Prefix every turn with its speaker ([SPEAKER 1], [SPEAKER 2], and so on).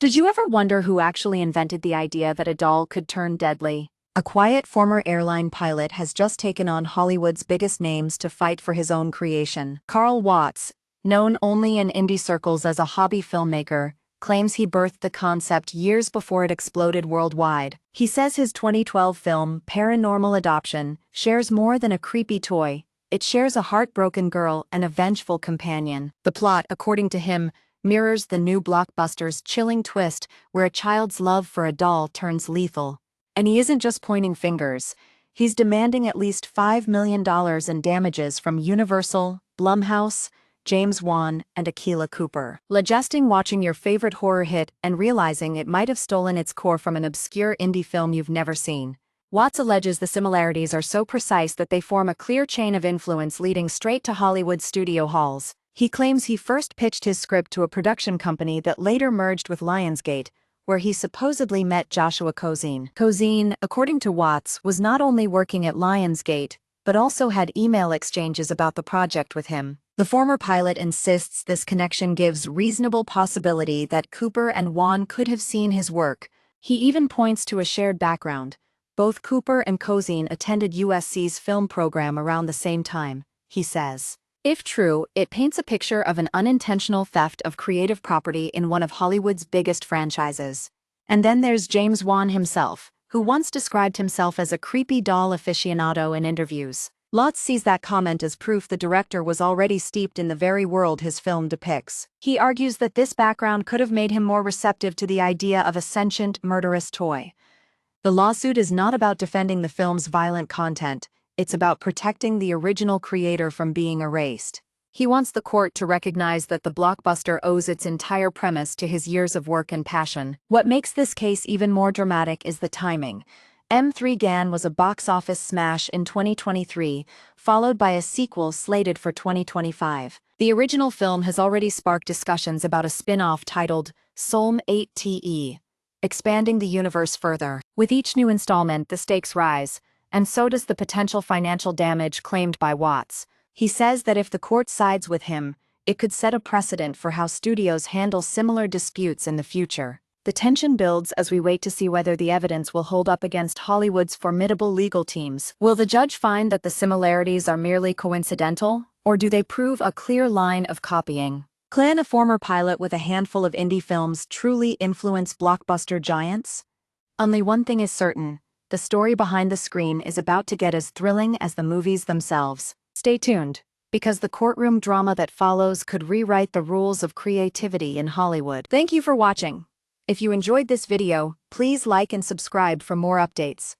[SPEAKER 1] Did you ever wonder who actually invented the idea that a doll could turn deadly? A quiet former airline pilot has just taken on Hollywood's biggest names to fight for his own creation. Carl Watts, known only in indie circles as a hobby filmmaker, claims he birthed the concept years before it exploded worldwide. He says his 2012 film, Paranormal Adoption, shares more than a creepy toy. It shares a heartbroken girl and a vengeful companion. The plot, according to him, mirrors the new blockbuster's chilling twist where a child's love for a doll turns lethal. And he isn't just pointing fingers. He's demanding at least $5 million in damages from Universal, Blumhouse, James Wan, and Akilah Cooper. Suggesting watching your favorite horror hit and realizing it might have stolen its core from an obscure indie film you've never seen. Watts alleges the similarities are so precise that they form a clear chain of influence leading straight to Hollywood studio halls. He claims he first pitched his script to a production company that later merged with Lionsgate, where he supposedly met Joshua Cosine. Cosine, according to Watts, was not only working at Lionsgate, but also had email exchanges about the project with him. The former pilot insists this connection gives reasonable possibility that Cooper and Wan could have seen his work. He even points to a shared background. Both Cooper and Cosine attended USC's film program around the same time, he says. If true, it paints a picture of an unintentional theft of creative property in one of Hollywood's biggest franchises. And then there's James Wan himself, who once described himself as a creepy doll aficionado in interviews. Watts sees that comment as proof the director was already steeped in the very world his film depicts. He argues that this background could have made him more receptive to the idea of a sentient, murderous toy. The lawsuit is not about defending the film's violent content. It's about protecting the original creator from being erased. He wants the court to recognize that the blockbuster owes its entire premise to his years of work and passion. What makes this case even more dramatic is the timing. M3GAN was a box office smash in 2023, followed by a sequel slated for 2025. The original film has already sparked discussions about a spin-off titled Solm 8TE, expanding the universe further. With each new installment, the stakes rise, and so does the potential financial damage claimed by Watts. He says that if the court sides with him, it could set a precedent for how studios handle similar disputes in the future. The tension builds as we wait to see whether the evidence will hold up against Hollywood's formidable legal teams. Will the judge find that the similarities are merely coincidental, or do they prove a clear line of copying? Can a former pilot with a handful of indie films truly influence blockbuster giants? Only one thing is certain. The story behind the screen is about to get as thrilling as the movies themselves. Stay tuned, because the courtroom drama that follows could rewrite the rules of creativity in Hollywood. Thank you for watching. If you enjoyed this video, please like and subscribe for more updates.